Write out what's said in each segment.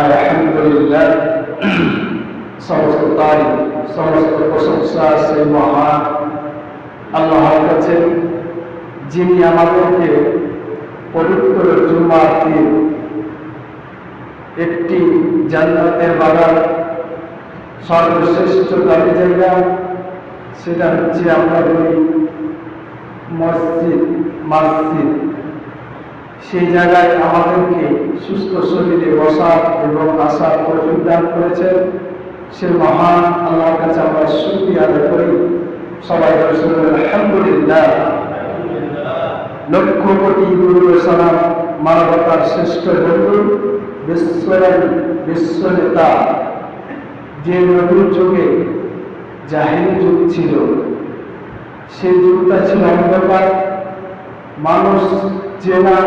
আলহামদুলিল্লাহ, সমস্ত তারিফ, সমস্ত প্রশংসা সেই মহান আল্লাহর কাছে, যিনি আমাদেরকে পবিত্র জুমার দিন একটি জান্নাতের বাগান, সর্বশ্রেষ্ঠ দাবি জায়গা, সেটা হচ্ছে আমরা বলি মসজিদ। সেই জায়গায় আমাদেরকে সুস্থ শরীরে বসার এবং আসার তৌফিক দান করেছেন। সে মহান আল্লাহর কাছে আমরা শুকরিয়া আদায় করি। সবাই আলহামদুলিল্লাহ। লক্ষ কোটি দুরূদ সালাম মানবতার শ্রেষ্ঠ বন্ধু, বিশ্ব নেতা, যে নবীর যুগে জাহিলি যুগ ছিল, সেই যুগটা ছিল অন্ধকার, মানুষ চেনা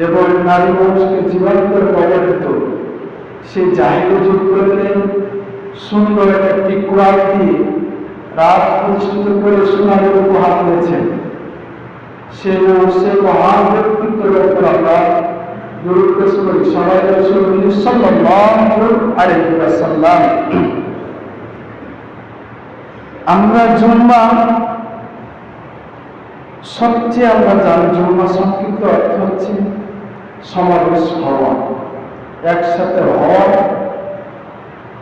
এবং নারী মানুষকে জীবন্ত কবর দিত। সেই জাহিলি যুগগুলোকে সুন্দর একটি কোরআন দিয়ে রাত প্রতিষ্ঠিত করে সোনালী উপহার দিয়েছেন। সে মহান ব্যক্তিত্বের উপর আমরা দরুদ পেশ করি। সবাই রাসূলুল্লাহ সাল্লাল্লাহু আলাইহি ওয়াসাল্লাম। আমরা জুম্মা সবচেয়ে আমরা জানি, জুম্মা সংক্ষিপ্ত অর্থ হচ্ছে সমাবেশ হওয়া, একসাথে হওয়া।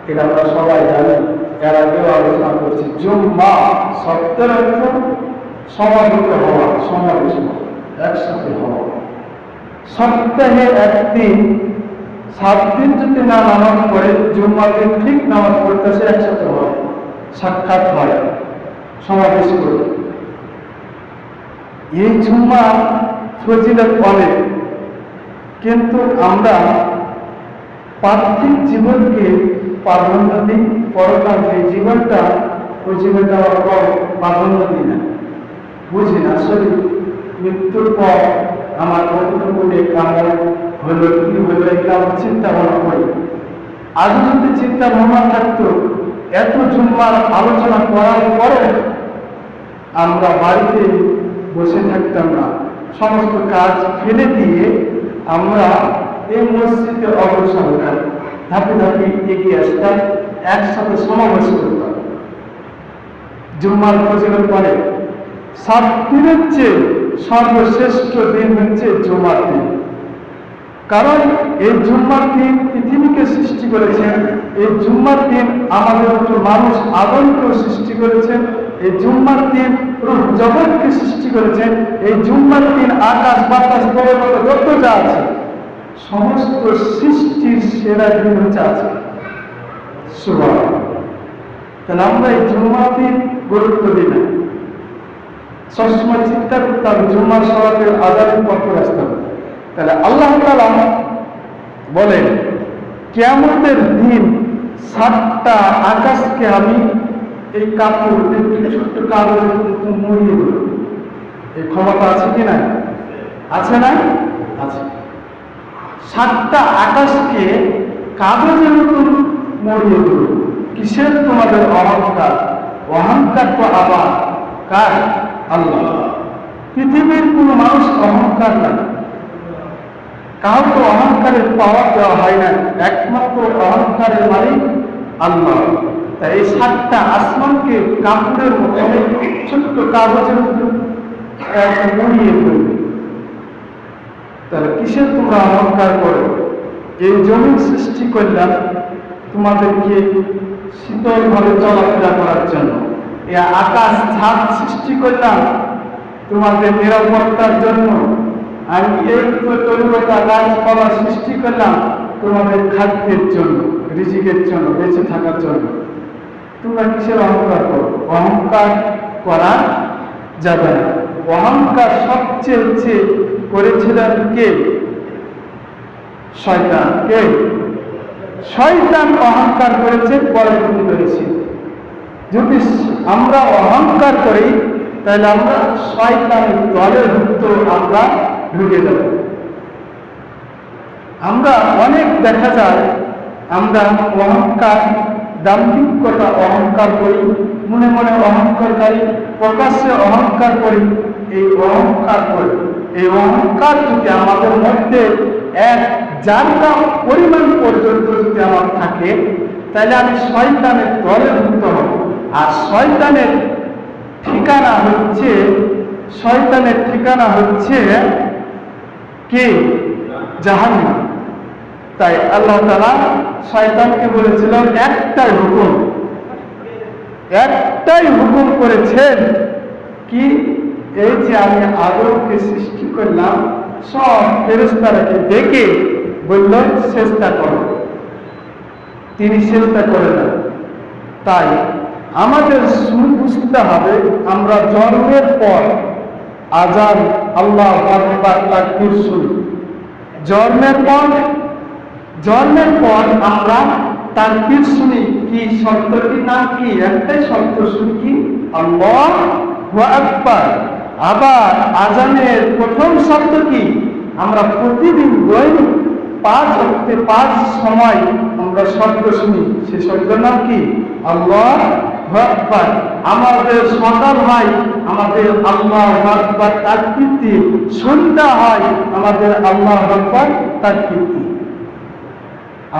এটা আমরা সবাই জানি, এর আগেও আলোচনা করছি। জুম্মা শব্দের অর্থ সমাবেত হওয়া, সমাবেশ হওয়া, একসাথে হওয়া। সপ্তাহে একদিন, 7 দিন যদি না নামাজ পড়ে, জুম্মাতে ঠিক নামাজ পড়তেছে, একসাথে হয়, সাক্ষাৎ হয়, সমাবেশ করে। এই জুম্মা ফজিলত অনেক, কিন্তু আমরা পার্থিব জীবনকে প্রাধান্য দিই, পরকাল যে জীবনটা, ওই জীবনটা প্রাধান্য দিই না, বুঝি না। আসলে মৃত্যুর পর আমার কতটুকু কামনা হলো, কি হলো, এটা আমার চিন্তা ভাবনা করি। আজ যদি চিন্তা ভাবনা থাকতো, এত জুম্মার আলোচনা করার পরে আমরা বাড়িতে বসে থাকতাম না, সমস্ত কাজ ফেলে দিয়ে আমরা এই মসজিদে অগ্রসর হতাম, ধাপে ধাপে এগিয়ে আসতাম, একসাথে সমাবেশ করতাম। জুম্মার ফজিলত পরে 7 দিনের চেয়ে সর্বশ্রেষ্ঠ দিন হচ্ছে জুম্মার দিন। কারণ এই জুম্মার দিন পৃথিবীকে সৃষ্টি করেছেন, এই জুম্মার দিন আমাদের মতো মানুষ আদমকেও সৃষ্টি করেছেন, এই জুম্মার দিন রূপ জগৎকে সৃষ্টি করেছেন, এই জুম্মার দিন আকাশ বাতাস পর্বত যত যা আছে সমস্ত সৃষ্টির সেরা দিন হচ্ছে আছে। সুবহানাল্লাহ। তাহলে আমরা এই জুম্মার দিন গুরুত্ব দিই না, সবসময় চিন্তা করতাম জুম্মার সালাতের আযানের পর করে আসতাম। তাহলে আল্লাহ তাআলা বলেন, কিয়ামতের দিন 7টা আকাশকে আমি এই কাপড়, ছোট্ট কাগজের মতো মুড়িয়ে দেব। এই ক্ষমতা আছে কি না? আছে না? আছে। 7টা আকাশকে কাগজের মতো মুড়িয়ে দেব। কিসের? তোমাদের অহংকার। অহংকার তো আবার কার? আল্লাহ। পৃথিবীর কোনো মানুষ অহংকার নাই, কাউকে অহংকারের পাওয়ার দেওয়া হয় না, একমাত্র অহংকারের মালিক আল্লাহ। তাই এই 7টা আসমানকে কাপড়ের মতো, ছোট্ট কাগজের মতো মুড়িয়ে ফেলবে। তাহলে কিসের তোমরা অহংকার করো? এই জমিন সৃষ্টি করলাম তোমাদেরকে শীতলভাবে চলাফেরা করার জন্য, এই আকাশ ছাদ সৃষ্টি করলাম তোমাদের নিরাপত্তার জন্য, আমি এই তরুণতা গাছপালা সৃষ্টি করলাম তোমাদের খাদ্যের জন্য, রিজিকের জন্য, বেঁচে থাকার জন্য। তোমরা কিসের অহংকার করো? অহংকার করা যাবে না। অহংকার সবচেয়ে করেছিলেন কে? শয়তান। কে? শয়তান অহংকার করেছে, পরবর্তী করেছে। যদি আমরা অহংকার করি তাহলে আমরা শয়তানের দলের ভিতর আমরা ঢুকে যাব। আমরা অনেক দেখা যায় আমরা অহংকার, দাম্ভিকতা অহংকার করি, মনে মনে অহংকার করি, প্রকাশ্যে অহংকার করি। এই অহংকার করি, এই অহংকার যদি আমাদের মধ্যে এক জারকা পরিমাণ থাকে, তাহলে আমি শয়তানের দলে ভুক্ত হব। আর শয়তানের ঠিকানা হচ্ছে কি? জাহান্নাম। তাই আল্লাহ তাআলা শয়তানকে বলেছিলেন একটাই হুকুম করেছেন কি? এই যে আমি আদমকে সৃষ্টি করলাম, সব ফেরেশতাকে ডেকে বলল সেজদা করো। তিনি সেজদা করে না। তাই আমাদের বুঝতে হবে, আমরা জন্মের পর আযান আল্লাহু আকবার তাকবীর শুনি। জন্মের পর আমরা তাকবীর শুনি। কি শব্দটি নাম কি? একটাই শব্দ শুনি, কি? আল্লাহু আকবার। আবার আযানের প্রথম শব্দ কি? আমরা প্রতিদিন দৈনিক 5 ওয়াক্তে 5 সময় আমরা শব্দ শুনি, সে শব্দের নাম কি? আল্লাহু আকবার। আমাদের সকাল হয় আমাদের আল্লাহু আকবার তাকবীর দিয়ে, সন্ধ্যা হয় আমাদের আল্লাহু আকবার তাকবীর দিয়ে।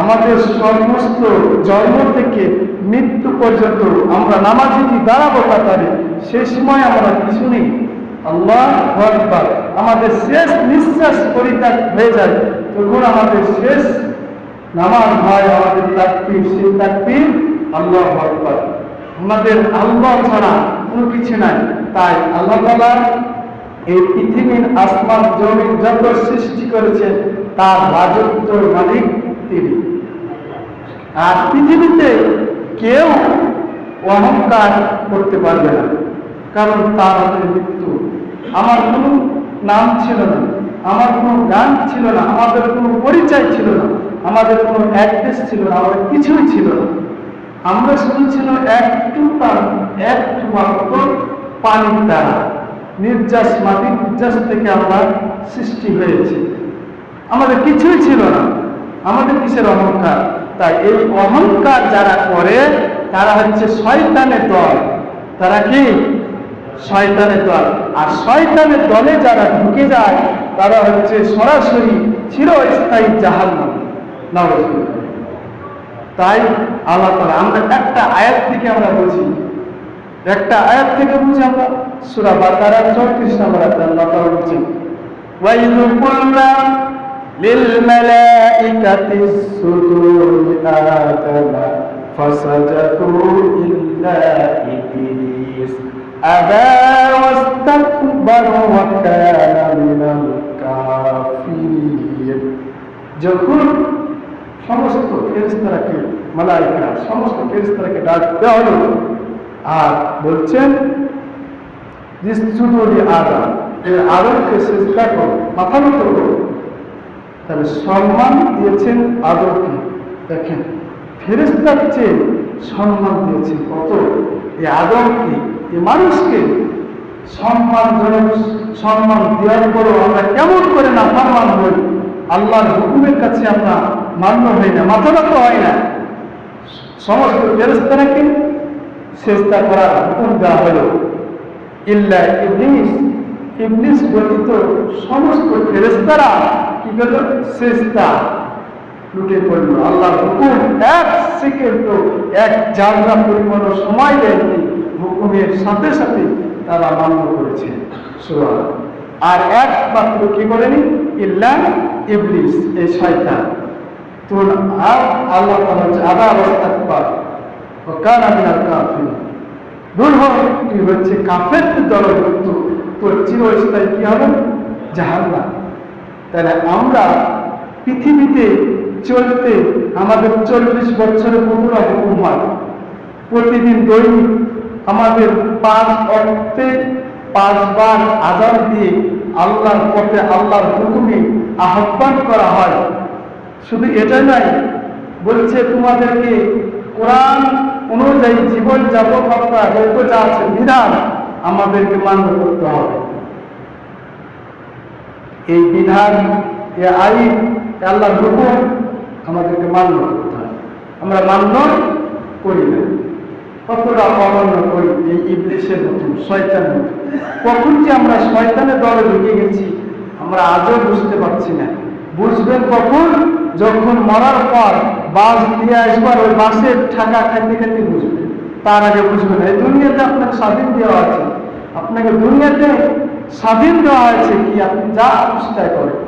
আমাদের সমস্ত জন্ম থেকে মৃত্যু পর্যন্ত আমরা নামাজে দাঁড়াবো কাতারে, সেই সময় আমরা কি শুনি? আল্লাহু আকবার। আমাদের শেষ নিঃশ্বাস পরিত্যাগ হয়ে যায়, তখন আমাদের শেষ নামাজ হয় আমাদের তাকবীর, সেই তাকবীর আল্লাহু আকবার। আমাদের আল্লাহ ছাড়া কোনো কিছু নাই। তাই আল্লাহ তাআলা এই পৃথিবীর আসমান জমিন যত সৃষ্টি করেছেন তার রাজত্বের মালিক তিনি। আর পৃথিবীতে কেউ অহংকার করতে পারবে না, কারণ তার হাতে মৃত্যু। আমার কোনো নাম ছিল না, আমার কোনো গান ছিল না, আমাদের কোনো পরিচয় ছিল না, আমাদের কোনো অ্যাড্রেস ছিল না, আমাদের কিছুই ছিল না। আমরা শুধু ছিল একটু মাত্র পানির দ্বারা, নির্যাস, মাটির নির্যাস থেকে আমরা সৃষ্টি হয়েছি। আমাদের কিছুই ছিল না, আমাদের কিসের অহংকার? তাই এই অহংকার যারা করে তারা হচ্ছে শয়তানের দল। তারা কি? শয়তানের দল। আর শয়তানের দলে যারা ঢুকে যায় তারা হচ্ছে সরাসরি চিরস্থায়ী জাহান্নাম। নাউযুবিল্লাহ। তাই আল্লাহ তাআলা, আমরা একটা আয়াত থেকে আমরা বুঝি, আমরা সূরা বাকারার 34 নম্বর আয়াতে আল্লাহ তাআলা বলেছেন, ওয়া ইয কুলনা লিল মালাইকাতি ইসজুদু লিআদামা ফাসাজাদু ইল্লা ইবলিস আবা ওয়াস্তাকবারা ওয়া কানা মিনাল কাফিরিন। যখন সমস্ত ফেরেশতাকে, মালায়েকা সমস্ত ফেরেশতাকে ডাক দেওয়া হলো আর বলছেন ইসজুদু লিআদম, আদমকে সিজদা করো, মাথা নত করো। তাহলে সম্মান দিয়েছেন আদমকে। দেখেন, ফেরেশতার চেয়ে সম্মান দিয়েছেন কত? এই আদমকে, এই মানুষকে সম্মান দেওয়ার পরও আমরা কেমন করে নাফরমান হই? আল্লাহর হুকুমের কাছে আমরা মান্য হই না, মাথা নত হয় না। সমস্ত ফেরেশতাকে সিজদা করার হুকুম দেওয়া হলো, ইল্লা ইবলিস, ইবলিস ব্যতীত সমস্ত ফেরেশতারা কি করল? সিজদা লুটে পড়ল। আল্লাহর হুকুম এক সেকেন্ড, এক জাররা পরিমাণ সময় দেয়নি, হুকুমের সাথে সাথে তারা মান্য করেছে। সুবহানাল্লাহ। আর একমাত্র কি করেনি? ইল্লা ইবলিস, এই শয়তান। তো আর আল্লাহ তাআলা আদা ওয়াস্তাকবার ওয়া কানা মিনাল কাফিরিন, দূর কি হচ্ছে কাফেরদের দলভুক্ত, তোর চিরস্থায়ী কি হবে? জাহান্নাম। তাহলে আমরা পৃথিবীতে চলতে আমাদের 40 বছরের পুরা হুকুম হয়। প্রতিদিন দৈনিক আমাদের 5 ওয়াক্তে 5 বার আযান দিয়ে আল্লাহর পথে, আল্লাহর হুকুমে আহ্বান করা হয়। শুধু এটা নয়, বলছে তোমাদেরকে কোরআন অনুযায়ী জীবন যাপন করতে হবে, যা আছে বিধান আমাদেরকে মান্য করতে হবে। এই বিধান, এই আইন, আল্লাহর হুকুম আমাদেরকে মান্য করতে হবে। আমরা মান্য করি না, কতটা অমান্য করি এই ইবলিসের মতন, শয়তানের মতন। কখন যে আমরা শয়তানের দলে ঢুকে গেছি আমরা আজও বুঝতে পারছি না। বুঝবেন কখন? যখন মরার পর বাস দিয়ে আসবার ওই বাসের টাকা খাইতে খাইতে বুঝবে, তার আগে বুঝবে না। এই দুনিয়াতে আপনাকে স্বাধীন দেওয়া আছে, আপনাকে দুনিয়াতে স্বাধীন দেওয়া হয়েছে কি আপনি যা চেষ্টা করেন।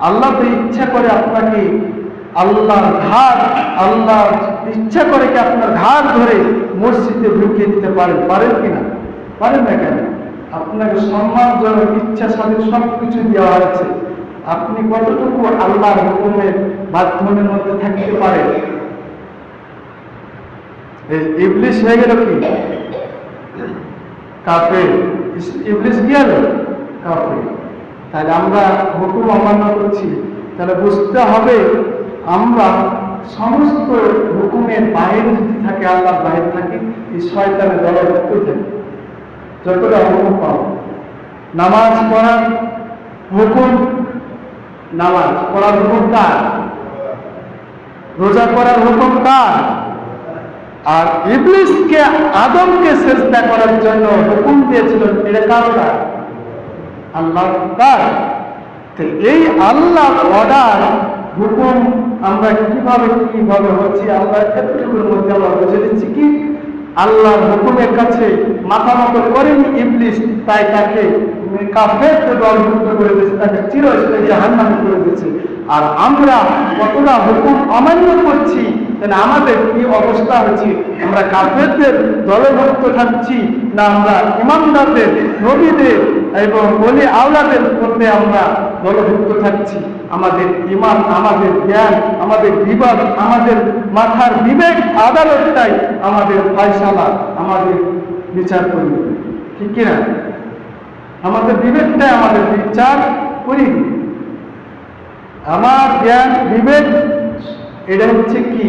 আল্লাহ তো ইচ্ছা করে আপনাকে আল্লাহর ঘাট, আল্লাহ ইচ্ছা করে কি আপনার ঘাট ধরে মসজিদে ঢুকিয়ে দিতে পারেন, পারেন কিনা? পারেন না কেন? আপনাকে সম্মানজনক ইচ্ছা স্বাধীন সবকিছু দেওয়া হয়েছে, আপনি কতটুকু আল্লাহর হুকুমের মাধ্যমের মধ্যে থাকতে পারেন? এই ইবলিস হয়ে গেল কি কাফের, ইবলিস কি হলো কাফের। তাহলে আমরা হুকুম অমান্য করছি, তাহলে বুঝতে হবে আমরা সমস্ত হুকুমের বাইরে যদি থাকে, আল্লাহর বাইরে থাকি, এই শয়তানের দলভুক্ত থাকি। যতটা হুকুম পাবো, নামাজ পড়ার হুকুম, নামাজ পড়ার হুকুম কার? রোজা করার হুকুম কার? আর ইবলিসকে আদমকে সেজদা করার জন্য হুকুম দিয়েছিল, এটা কার? আল্লাহ। কার? এই আল্লাহ অর্ডার হুকুম আমরা কিভাবে হচ্ছে, আমরা এতটুকুর মধ্যে আমরা বুঝে দিচ্ছি কি আল্লাহর হুকুমের কাছে মাথা নত করেনি ইবলিস, তাই তাকে কাফেরকে দলভুক্ত করে দিয়েছে, তাকে চিরস্থায়ী জাহান্নামে করে দিয়েছে। আর আমরা কতটা হুকুম অমান্য করছি, তাহলে আমাদের কি অবস্থা হচ্ছে? আমরা কাফেরদের দলভুক্ত থাকছি না আমরা ইমানদারদের, নবীদের এবং ওলি আওলাদের মধ্যে আমরা দলভুক্ত থাকছি? আমাদের ঈমান, আমাদের জ্ঞান, আমাদের বিবাদ, আমাদের মাথার বিবেক আদালতটাই আমাদের ফয়সালা, আমাদের বিচার করবে, ঠিক কিনা? আমাদের বিবেকটাই আমাদের বিচার করি। আমার জ্ঞান বিবেক এটা হচ্ছে কি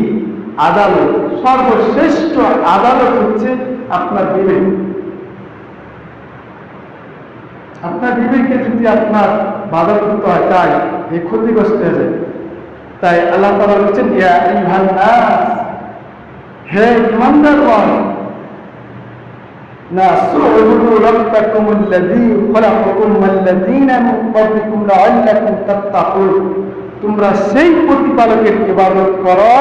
আদালত, সর্বশ্রেষ্ঠ আদালত হচ্ছে আপনার বিবেক। আপনার বিবেকে যদি আপনার বাধাপ্রাপ্ত হয়, তাই এই ক্ষতিগ্রস্ত হয়ে যায়। তাই আল্লাহ তাআলা বলছেন, ইয়া আইয়ুহান নাস, হে ঈমানদারগণ, নাসউবুদু রাব্বাকুমুল্লাযী খালাকাকুম ওয়াল্লাযীনা মিন ক্বাবলিকুম লাআল্লাকুম তাত্তাকুন। তোমরা সেই প্রতিপালকের ইবাদত করো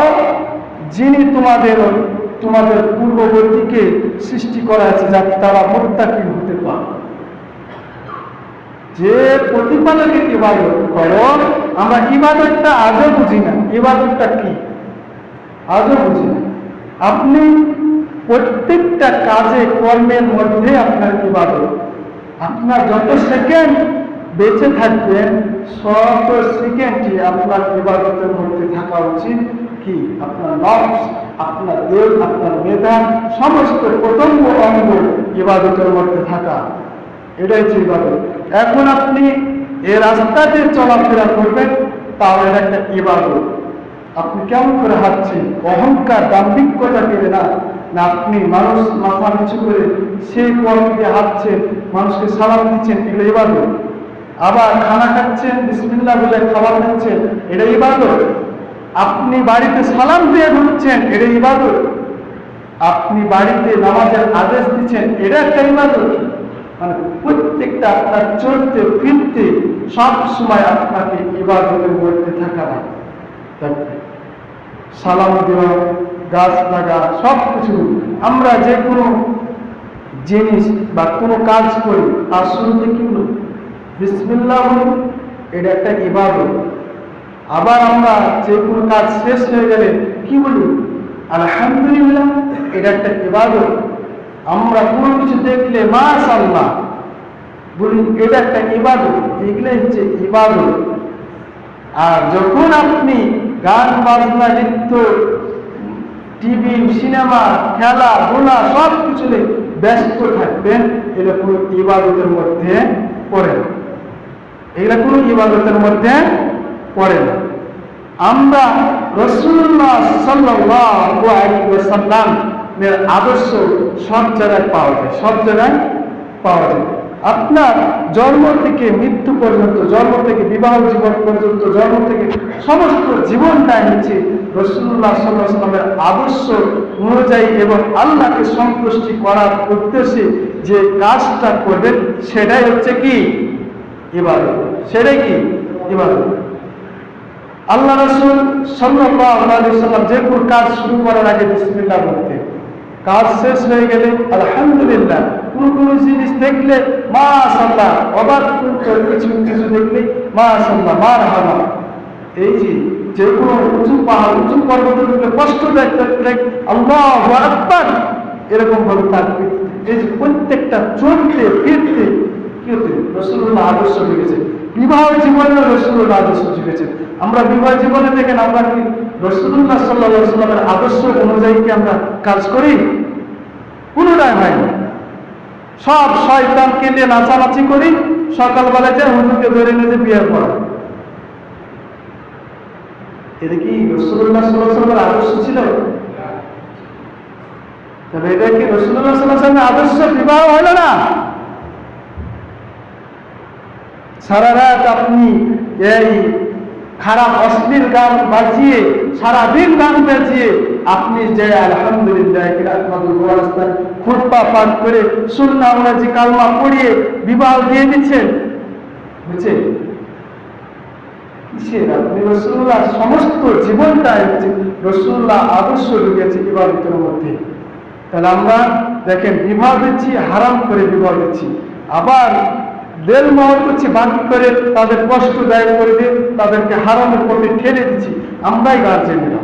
যিনি তোমাদের পূর্ববর্তীকে সৃষ্টি করা আছে, যাতে তারা মুত্তাকি হতে পারে। যে প্রতিপালকের ইবাদত করো, আমরা ইবাদতটা আজও বুঝি না, ইবাদতটা কি আজও বুঝি না। আপনি প্রত্যেকটা কাজে কর্মের মধ্যে আপনার ইবাদত। আপনার যত সেকেন্ড বেঁচে থাকবেন, শত সেকেন্ডই আপনার ইবাদতের মধ্যে থাকা উচিত কি আপনার নফস, আপনার দেহ, আপনার মেধা, সমস্ত প্রত্যঙ্গ অঙ্গ ইবাদতের মধ্যে থাকা, এটাই হচ্ছে ইবাদত। এখন আপনি এই রাস্তাতে চলাফেরা করবেন, তাও এটা একটা ইবাদত। আপনি কেমন করে হাঁটছেন, অহংকার দাম্ভিকতা পেলে না, না আপনি মানুষ মাথা নিচু করে সেই পথ দিয়ে হাঁটছেন, মানুষকে সালাম দিচ্ছেন, এগুলো ইবাদত। আবার খানা খাচ্ছেন, বিসমিল্লাহ বলে খাবার খাচ্ছেন, এটা ইবাদত। আপনি বাড়িতে সালাম দিয়ে ঢুকছেন, এটা ইবাদত। আপনি বাড়িতে নামাজের আদেশ দিচ্ছেন, এটা একটা ইবাদত। মানে প্রত্যেকটা আপনার চলতে ফিরতে সব সময় আপনাকে ইবাদতের মধ্যে থাকা না, সালাম দেওয়া, গাছ লাগা, সব কিছু। আমরা যে কোনো জিনিস বা কোনো কাজ করি, তার শুরুতে কি বলি? বিসমিল্লাহ বলি, এটা একটা ইবাদত। আবার আমরা যে কোনো কাজ শেষ হয়ে গেলে কি বলি? আলহামদুলিল্লাহ, এটা একটা ইবাদত। আমরা কোনো কিছু দেখলে মাশাআল্লাহ বলি, এটা একটা ইবাদত। এগুলো হচ্ছে ইবাদত। আর যখন আপনি গান বাজনা, নৃত্য, টিভি, সিনেমা, খেলাধুলা সব কিছু ব্যস্ত থাকবেন, এটা কোনো ইবাদতের মধ্যে পড়ে না। এগুলা কোনো ইবাদতের মধ্যে পড়ে না। আমরা রাসূলুল্লাহ সাল্লাল্লাহু আলাইহি ওয়াসাল্লামের আদর্শ সব জায়গায় পাওয়া যায়, সব জায়গায় পাওয়া যায়। আপনার জন্ম থেকে মৃত্যু পর্যন্ত, জন্ম থেকে বিবাহ জীবন পর্যন্ত, জন্ম থেকে সমস্ত জীবনটাই হচ্ছে রাসূলুল্লাহ সাল্লাল্লাহু আলাইহি ওয়াসাল্লামের আদর্শ অনুযায়ী এবং আল্লাহকে সন্তুষ্টি করার উদ্দেশ্যে যে কাজটা করবেন, সেটাই হচ্ছে কি ইবাদত। সেটাই কি ইবাদত। আল্লাহ রাসূল সাল্লাল্লাহু আলাইহি ওয়াসাল্লাম যে কোনো কাজ শুরু করার আগে বিসমিল্লাহ বলতেন, কাজ শেষ হয়ে গেলে আলহামদুলিল্লাহ। কোনো জিনিস দেখলে মাশাআল্লাহ, অবাক কিছু দেখলে মাশাআল্লাহ, মারহাবা। এই যে কোনো উঁচু পাহাড়, উঁচু পর্বতের উপরে কষ্ট দেখলে আল্লাহু আকবার এরকম ভাবে থাকবে। এই যে প্রত্যেকটা চলতে ফিরতে কি হতে রাসূলুল্লাহ আদর্শ শিখেছে। বিবাহ জীবনে রাসূলুল্লাহ আদর্শ শিখেছে। আমরা বিবাহ জীবনে দেখেন আমরা কি রাসূলুল্লাহ সাল্লাল্লাহু আলাইহি ওয়াসাল্লামের আদর্শ অনুযায়ী কি আমরা কাজ করি? কোনোটাই হয় না। সব শয়তানকে নিয়ে নাচানাচি করি, সকালবেলা যে হুজুরকে ধরে নিয়ে যে বিয়ে করা। এটা কি রাসূলুল্লাহ সাল্লাল্লাহু আলাইহি ওয়াসাল্লামের আদর্শ ছিল? তবে এটা কি রাসূলুল্লাহ সাল্লাল্লাহু আলাইহি ওয়াসাল্লামের আদর্শ? বিবাহ হলো না। সারা রাত আপনি এই খারাপ অশ্লীল গান বাজিয়ে, সারাদিন গান বাজিয়ে আপনি যে আলহামদুলিল্লাহ খুতবা পাঠ করে সুন্নাহ অনুযায়ী কালমা পড়িয়ে বিবাহ দিয়ে দিচ্ছেন, বুঝছেন? আপনি রাসূলুল্লাহ সমস্ত জীবনটা রাসূলুল্লাহ আদর্শ ঢুকেছে ইবাদতের মধ্যে। তাহলে আমরা দেখেন বিবাহ দিচ্ছি, হারাম করে বিবাহ দিচ্ছি, আবার দেল মহল করছি বাকি করে তাদের কষ্ট দায়ক করে দিয়ে তাদেরকে হারামের পথে ঠেলে দিচ্ছি। আমরাই গার্জেনরা,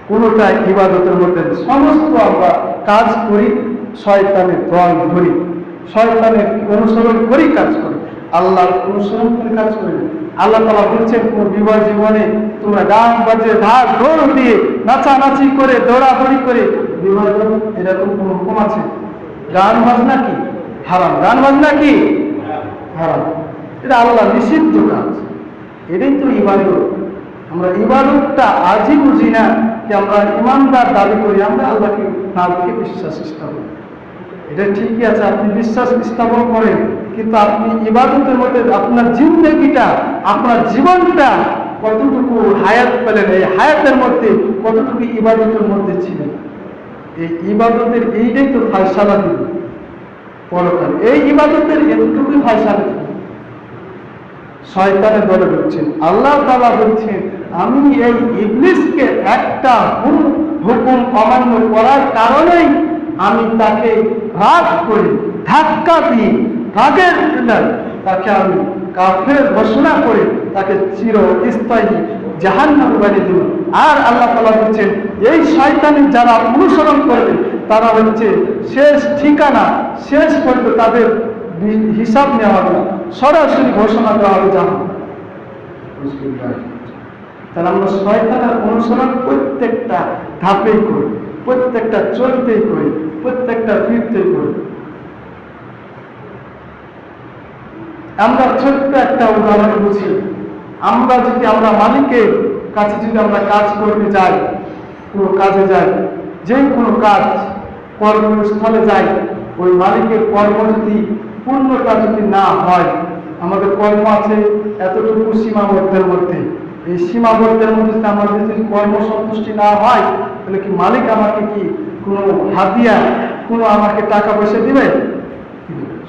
কোনোটাই ইবাদতের মধ্যে সমস্ত আমরা কাজ করি শয়তানের দল ধরি, শয়তানের অনুসরণ করি কাজ করি, আল্লাহর অনুসরণ করে কাজ করি। আল্লাহ তাআলা বলছেন কোন বিবাহ জীবনে তোমরা গান বাজে ঢাক ঢোল দিয়ে নাচানাচি করে দৌড়াদৌড়ি করে বিবাহ করো, এরকম কোন হুকুম আছে? গান বাজনা কি হারাম? গান বাজনা কি হারাম? এটা আল্লাহ নিষিদ্ধ কাজ। এটাই তো ইবাদত। আমরা ইবাদতটা আজই বুঝি না যে আমরা ইমানদার দাবি করি, আমরা আল্লাহকে নামকে বিশ্বাস স্থাপন। এটা ঠিকই আছে, আপনি বিশ্বাস স্থাপন করেন, কিন্তু আপনি ইবাদতের মধ্যে আপনার জিন্দেগিটা, আপনার জীবনটা কতটুকু হায়াত পেলেন, এই হায়াতের মধ্যে কতটুকু ইবাদতের মধ্যে ছিলেন। এই ইবাদতের এইটাই তো ফায়সালা দিল পরকাল। এই ইবাদতের এতটুকুই ফায়সালা দিল। শয়তানের দলে বলছেন, আল্লাহ তাআলা বলছেন আমি এই ইবলিসকে একটা হুকুম অমান্য করার কারণেই আমি তাকে রাগ করি, ধাক্কা দিই, রাগের তাকে আমি কাফের ঘোষণা করে তাকে চিরস্থায়ী জাহান্নামে বানিয়ে দেব। আর আল্লাহ তাআলা বলছেন এই শয়তানের যারা অনুসরণ করবে তারা হচ্ছে শেষ ঠিকানা, শেষ পর্যন্ত তাদের হিসাব নেওয়া হবে না, সরাসরি ঘোষণা দেওয়া হবে জাহান্নাম। তাহলে আমরা শয়তানের অনুসরণ প্রত্যেকটা ধাপেই করি, প্রত্যেকটা চলতেই করি, প্রত্যেকটা ফিরতেই করি। আমরা ছোট্ট একটা উদাহরণ বুঝি। আমরা যদি আমরা মালিকের কাছে যদি আমরা কাজ করতে যাই, কোনো কাজে যাই, যে কোনো কাজ কর্মস্থলে যাই, ওই মালিকের কর্ম যদি পূর্ণতা যদি না হয়, আমাদের কর্ম আছে এতটুকু সীমাবদ্ধের মধ্যে, এই সীমাবদ্ধের মধ্যে যদি আমাদের যদি কর্ম সন্তুষ্টি না হয়, তাহলে কি মালিক আমাকে কি কোনো হাদিয়া, কোনো আমাকে টাকা পয়সা দিবে?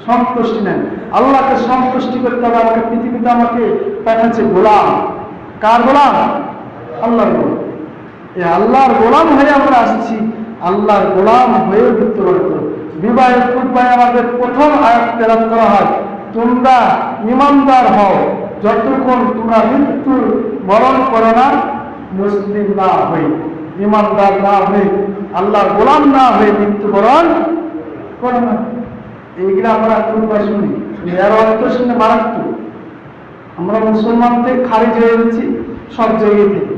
সন্তুষ্টি নেন। আল্লাহকে সন্তুষ্টি করতে হবে। আমাকে পৃথিবীতে আমাকে পাঠাচ্ছে গোলাম। কার গোলাম? আল্লাহর গোলাম। এই আল্লাহর গোলাম হয়ে আমরা আসছি, আল্লাহর গোলাম হয়ে মৃত্যুবরণ করব। বিবাহের খুতবায় আমাদের প্রথম আয়াত তেলাওয়াত করা হয়, তোমরা ঈমানদার হও যতক্ষণ তোমরা মৃত্যু বরণ করো না মুসলিম না হয়ে, ঈমানদার না হয়ে, আল্লাহর গোলাম না হয়ে মৃত্যুবরণ করো না। এইগুলো আমরা খুতবা শুনি, এর অর্থ শুনে মারাত্মক। আমরা মুসলমান থেকে খারিজ হয়ে গেছি সব জায়গায় থেকে,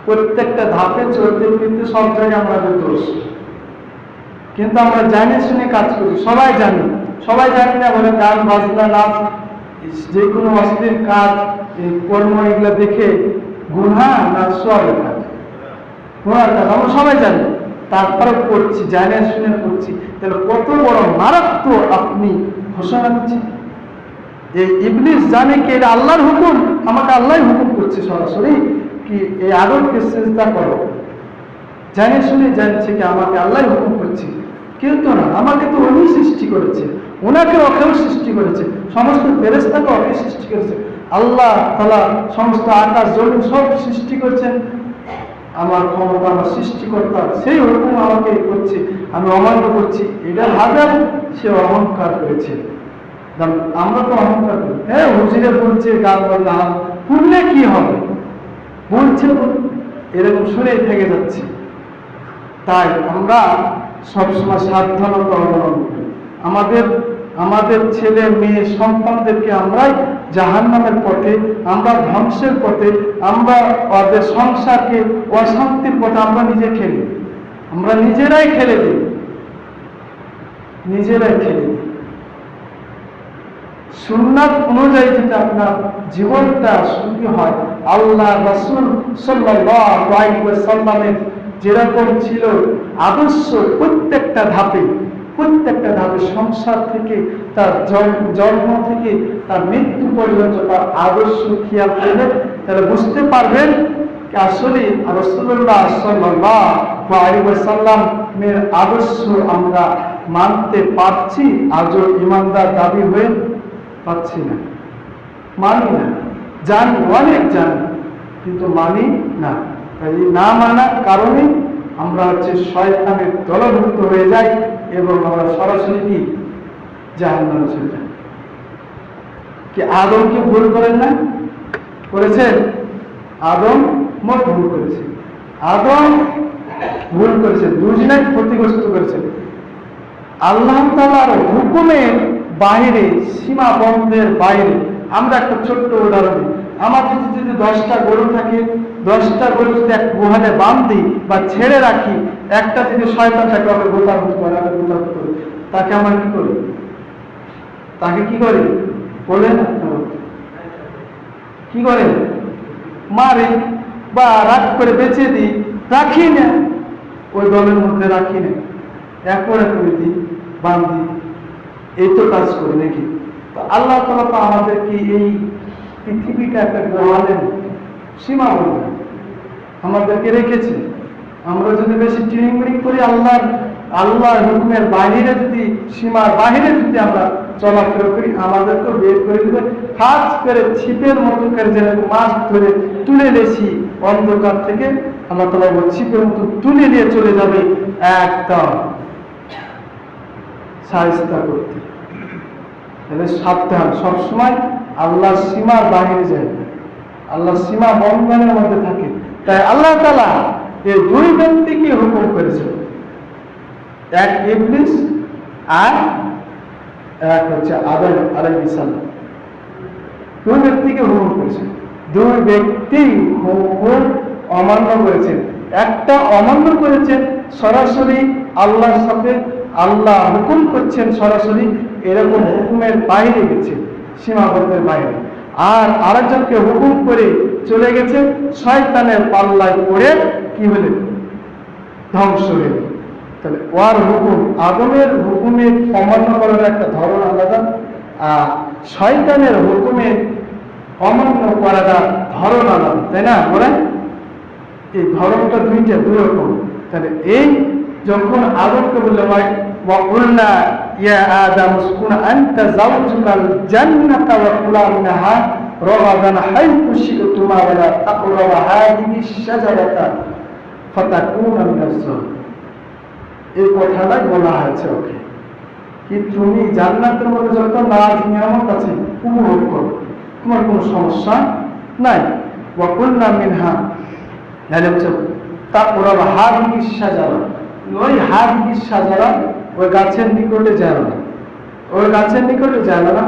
প্রত্যেকটা ধাপে চলতে ফিরতে সব জায়গায় আমরা দোষ। কিন্তু আমরা জানি শুনে কাজ করি, সবাই জানি, সবাই জানি না বলে গান বাজনা নাচ যে কোনো অশ্লীল কাজ এই কর্ম এগুলো দেখে গুনাহ না সওয়াবের কাজ, গুনার কাজ আমরা সবাই জানি, তারপরে করছি, জানি শুনে করছি। তাহলে কত বড় মারাত্মক আপনি ঘোষণা দিচ্ছেন। এই ইবলিস জানে কি এটা আল্লাহর হুকুম, আমাকে আল্লাহ হুকুম করছে সরাসরি কি এই আদমকে সিজদা করো, জানে শুনে জানছে কি আমাকে আল্লাহ হুকুম করছে। কিন্তু না, আমাকে তো উনি সৃষ্টি করেছে, ওনাকে ওকেও সৃষ্টি করেছে, সমস্ত ফেরেশতাকে ওকে সৃষ্টি করেছে। আল্লাহ তাআলা সমস্ত আকাশ জমিন সব সৃষ্টি করছেন, আমার ক্ষমতা আমার সৃষ্টিকর্তা, সেই হুকুম আমাকে করছে, আমি অমান্য করছি, এটা ভাবে সে অহংকার করেছে। আমরা তো অহংকার করি, হ্যাঁ হুজুরে বলছে গান বললাম শুনলে কি হবে, বলছে এরকম শুনেই থেকে যাচ্ছে। তাই আমরা সবসময় সাবধানতা অবলম্বন করি। আমাদের ছেলে মেয়ে সন্তানদেরকে আমরাই জাহান্নামের পথে, আমরা ধ্বংসের পথে, আমরা ওদের সংসারকে অশান্তির পথে আমরা নিজেরাই ঠেলে দিই। সুন্নাত অনুযায়ী যদি আপনার জীবনটা সুখী হয়, আল্লাহ রাসূল সাল্লাল্লাহু আলাইহি ওয়াসাল্লামের যেরকম ছিল আদর্শ, প্রত্যেকটা ধাপে সংসার থেকে তার জন্ম থেকে তার মৃত্যু পর্যন্ত তার আদর্শ খেয়াল করলে তাহলে বুঝতে পারবেন আসলে রাসূলুল্লাহ সাল্লাল্লাহু আলাইহি ওয়াসাল্লামের আদর্শ আমরা মানতে পারছি, আজও ঈমানদার দাবি হয়ে পাচ্ছি না, মানি না, জানি অনেক জানি কিন্তু মানি না। তাই না মানার কারণে আমরা শয়তানের দলভুক্ত হয়ে যাই এবং আমরা সরাসরি কি জাহান্নামে চলে যাই। কি আদম কি ভুল করেন না? করেছেন? আদম ভুল করেছে, দুজনেই ক্ষতিগ্রস্ত করেছেন। আল্লাহ তাআলার হুকুমের বাইরে, সীমাবদ্ধের বাইরে, আমরা একটা ছোট্ট উদাহরণ দিই। আমাদের যদি 10টা গরু থাকে, 10টা গরু যদি এক গুহালে বাঁধি বা ছেড়ে রাখি, একটা যদি শয়তান থাকে আমরা গোতাগুতি করি, তাকে আমরা কি করি? বলেন কি করে? মারি বা রাগ করে বেঁচে দিই, রাখি না, ওই দলের মধ্যে রাখি না, একরে করে দিই, বাঁধি, এই তো কাজ করি নাকি? তো আল্লাহ তাআলা তো আমাদেরকে এই পৃথিবীটা একটা গোয়ালের সীমাবদ্ধ আমাদেরকে রেখেছে। আমরা যদি বেশি ট্রিমিং করি, আল্লাহর হুকুমের বাহিরে যদি, সীমার বাহিরে যদি আমরা চলাফেরা করি, আমাদেরকে বের করে দিবে কাজ করে ছিপের মতো করে, যেরকম মাছ ধরে তুলে নিয়েছি অন্ধকার থেকে, আল্লাহ তাআলা ছিপের মতো তুলে নিয়ে চলে যাবে একদম সাহায্য করতে। তাহলে সাবধান, সবসময় আল্লাহর সীমার বাহিরে যায়, আল্লাহর সীমা বন্ধনের মধ্যে থাকে। তাই আল্লাহ তাআলা এই দুই ব্যক্তিকে হুকুম করেছে, এক ইবলিস আর এক আদম আলাইহিস সালাম। দুই ব্যক্তিকে হুকুম করেছে, দুই ব্যক্তি হুকুম অমান্য করেছেন। একটা অমান্য করেছেন সরাসরি আল্লাহর সাথে, আল্লাহ হুকুম করছেন সরাসরি, এরকম হুকুমের বাইরে গেছে, সীমাবদ্ধের বাইরে। আর আরেকজনকে হুকুম করে চলে গেছে, শয়তানের পাল্লায় পড়ে কি হলেন? ধ্বংস হলেন। তাহলে ওর হুকুম, আদমের হুকুমের অমান্য করার একটা ধরন আলাদা, আর শয়তানের হুকুমের অমান্য করার ধরন আলাদা, তাই না? বলেন, এই ধরনটা দুই রকম। তাহলে এই যখন আদমকে বললে হয় ওয়াকুলনা ইয়া আদম উসকুন আনতা যাওজুকাল জান্নাতা ওয়া কুলা মিনহা রাগাদান হাইতু শি'তুমা ওয়া লা তাকরাবা হাযিহি শাজারাতা ফাতাকুনা মিনাজ জালিমিন। এই কথাটা বলা হয়েছে ওকে, কি তুমি জান্নাতের মধ্যে যত নাজ নিয়ামত আছে উপভোগ করো, তোমার কোনো সমস্যা নাই। ওয়াকুলনা মিনহা তাকরাবা হাযিহি শাজারা, ওই হাযিহি শাজারা, ওই গাছের নিকটে যায় না,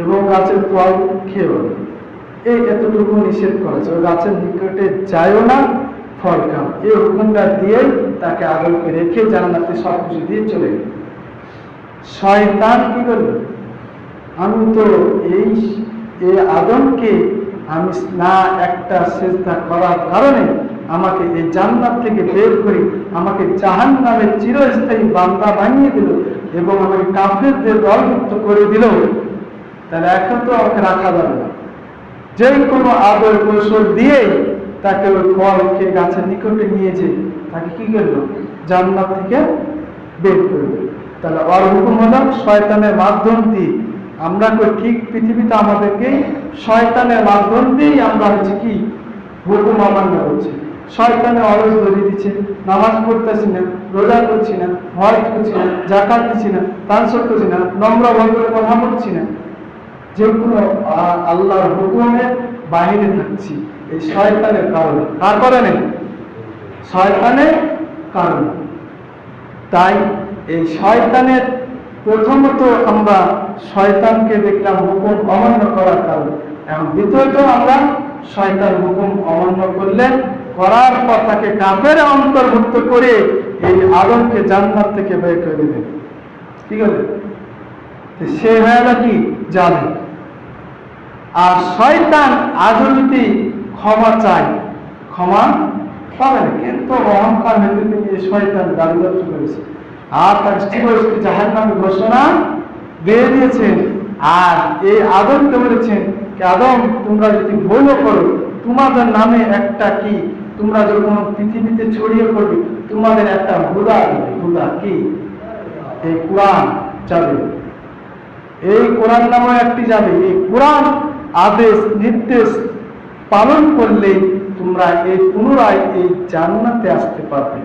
এবং গাছের ফল খেয়েও না, এই এতটুকু নিষেধ করেছে। ওই গাছের নিকটে যায়ও না, ফল খাও, এই হুকুমটা দিয়ে তাকে আদমকে রেখে জান্নাতে সবকিছু দিয়ে চলে গেল। শয়তান কি করল? আমি তো এই আদমকে আমি না একটা সিজদা করার কারণে আমাকে এই জান্নাত থেকে বের করে আমাকে জাহান্নামের চিরস্থায়ী বান্দা বানিয়ে দিল এবং আমাকে কাফেরদের দলভুক্ত করে দিল। তাহলে এখন তো আমাকে রাখা যাবে না, যে কোনো আদর কৌশল দিয়ে তাকে ওই ফলকে গাছের নিকটে নিয়েছে, তাকে কি করলো? জান্নাত থেকে বের করে দিল। তাহলে ওর হুকুম হলো শয়তানের মাধ্যম দিয়ে আমরা ঠিক পৃথিবীতে আমাদেরকে শয়তানের মাধ্যম দিয়েই আমরা হচ্ছে কি হুকুম অমান্য করছি। শয়তানে অলস ধরিয়ে দিচ্ছে, নামাজ পড়তেছি না, রোজা করছি না, হজ করছি না, জাকাত দিচ্ছি না, তানসব করছি না, নম্র ভদ্র কথা বলছি না, যেগুলো আল্লাহর হুকুমের বাহিরে থাকছি, এই শয়তানের কারণে। কার কারণে? শয়তানের কারণে। তাই এই শয়তানের প্রথমত আমরা শয়তানকে দেখলাম হুকুম অমান্য করার কারণে, এবং দ্বিতীয়ত আমরা শয়তান হুকুম অমান্য করলে করার পর তাকে কাফের অন্তর্ভুক্ত করে এই আদমকে জান্নাত থেকে বের করে দেবে। ঠিক আছে, সে হয় নাকি জানে। আর শয়তান আজও যদি ক্ষমা চায়, ক্ষমা পাবে না, কিন্তু অহংকার হইতে তিনি শয়তান দাবিদত্ত করেছে আর তার চিরস্থায়ী জাহান্নামে ঘোষণা দিয়ে দিয়েছেন। আর এই আদমকে বলেছেন যে আদম, তোমরা যদি ভুলও করো, তোমাদের নামে একটা কি, তোমরা যখন পৃথিবীতে ছড়িয়ে পড়বে, তোমাদের একটা হুদা দেবে। হুদা কি? এই কোরআন যাবে, এই কোরআন নামে একটি যাবে। এই কোরআন আদেশ নির্দেশ পালন করলে তোমরা এই পুনরায় এই জান্নাতে আসতে পারবে।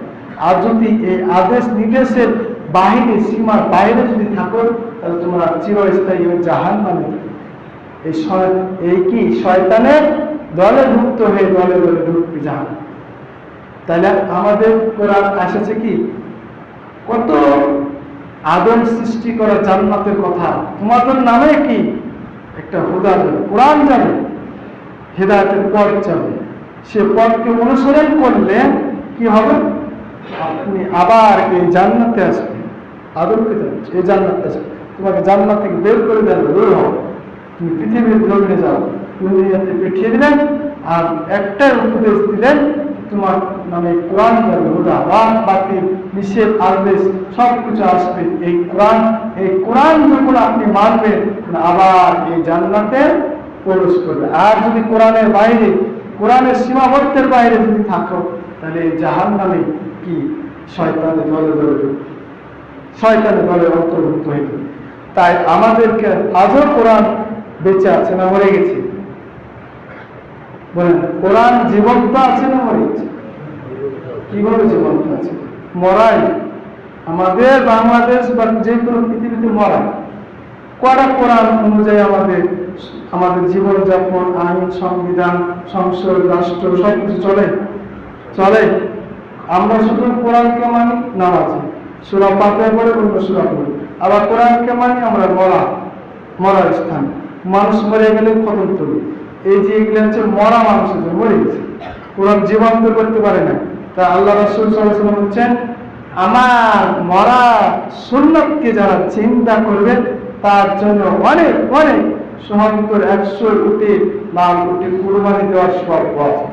আর যদি এই আদেশ নির্দেশের বাহিরে, সীমার বাইরে যদি থাকো, তাহলে তোমরা চিরস্থায়ী জাহান্নামে। এই কি শয়তানের দলে মুক্ত হয়ে দলে দলে ঢুকবে জাহান্নামে। তাহলে আমাদের কোরআন এসেছে কি কত আদম সৃষ্টি করা জান্নাতের কথা। তোমাদের নামে কি একটা হুদা যাবে, কোরআন যাবে, হেদায়েতের পথ যাবে। সে পথকে অনুসরণ করলে কি হবে? আপনি আবার এই জান্নাতে আসবেন। আদমকে যাচ্ছে এই জান্নাতে আসবে, তোমাকে জান্নাত থেকে বের করে দেবে, দূর হও, তুমি পৃথিবীর জমিনে যাও। দুনিয়াতে পিঠিয়ে দিলেন আর একটাই উপদেশ দিলেন, তোমার নামে কোরআন যাবে, হুদা। বাকি নিষেধ আদেশ সব কিছু আসবে এই কোরআন। এই কোরআন যখন আপনি মানবেন, আবার এই জান্নাতে প্রবেশ করবে। আর যদি কোরআনের বাইরে, কোরআনের সীমাবদ্ধের বাইরে যদি থাকো, তাহলে জাহান্নামে কি শয়তানের দলে দলে, শয়তানের দলে অন্তর্ভুক্ত হয়ে যাবে। তাই আমাদেরকে আজও কোরআন বেঁচে আছে না মরে গেছে? বলেন, কোরআন জীবন্ত আছে না মরে গেছে? কিভাবে জীবন্ত আছে? মরাই। আমাদের বাংলাদেশ বা যে কোনো পৃথিবীতে মরাই। কটা কোরআন অনুযায়ী আমাদের জীবনযাপন, আইন, সংবিধান, সংসদ, রাষ্ট্র সবকিছু চলে? আমরা শুধু কোরআনকে মানি নামাজে, সূরা ফাতিহা পড়ে, অন্য সূরা পড়ে। আবার কোরআনকে মানি আমরা মরার স্থান। মানুষ মরে গেলে খতম করি। এই যে এগুলো হচ্ছে মরা মানুষের জন্য, মরে গেছে, কোরআন জীবন্ত করতে পারে না। তা আল্লাহ রাসূল সাল্লাল্লাহু আলাইহি ওয়াসাল্লাম বলছেন, আমার মরা সুন্নতকে যারা চিন্তা করবে, তার জন্য অনেক অনেক 100 উটে লাল উটে কুরবানি দেওয়ার সব আছে।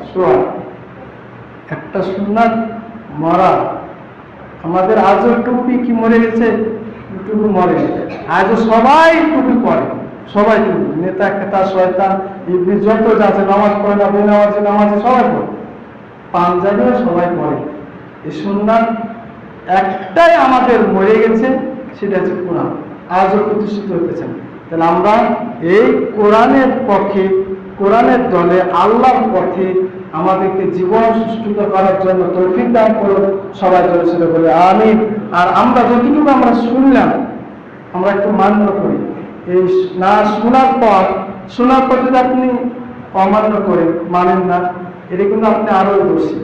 একটা সুন্নাত মরা। আমাদের আজও টুপি কি মরে গেছে? টুপি মরে গেছে। আজও সবাই টুপি পরে, সবাই টুপি, নেতা খেতা শয়তান ইবলিস যত যাচ্ছে, নামাজ পড়ে না, বেনামাজি নামাজে সবাই পড়ে, পাঞ্জাবিও সবাই পড়ে। এই সুন্নাত একটাই আমাদের মরে গেছে, সেটা হচ্ছে কোরআন, আজও প্রতিষ্ঠিত হতে চান। তাহলে আমরা এই কোরআনের পক্ষে, কোরআনের দলে, আল্লাহর পথে আমাদেরকে জীবন সুষ্ঠুত করার জন্য তৌফিক দান করুন। সবাই জোরে সোরে বলে আমিন। আর আমরা যতটুকু আমরা শুনলাম, আমরা একটু মান্য করি। এই না শোনার পর যদি আপনি অমান্য করে মানেন না, এটা কিন্তু আপনি আরো দোষী,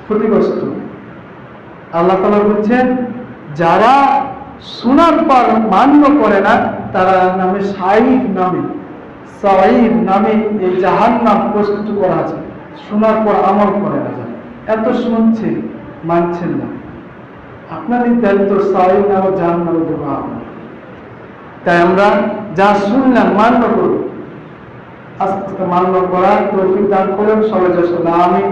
ক্ষতিগ্রস্ত। আল্লাহ তাআলা বলছেন, যারা শোনার পর মান্য করে না, তারা নামে সাঈদ নামে এই জাহান্নাম প্রস্তুত করা আছে। শোনার পর আমল করে না, এত শুনছে, মানছেন না, আপনারই দায়িত্ব সাঈদ নামে জাহান্নামে দেবো আপনার। তাই আমরা যা শুনলাম মান্য করব, আস্তে আস্তে মান্য করার তৌফিক দান করুন। সবাই জয় আমিন।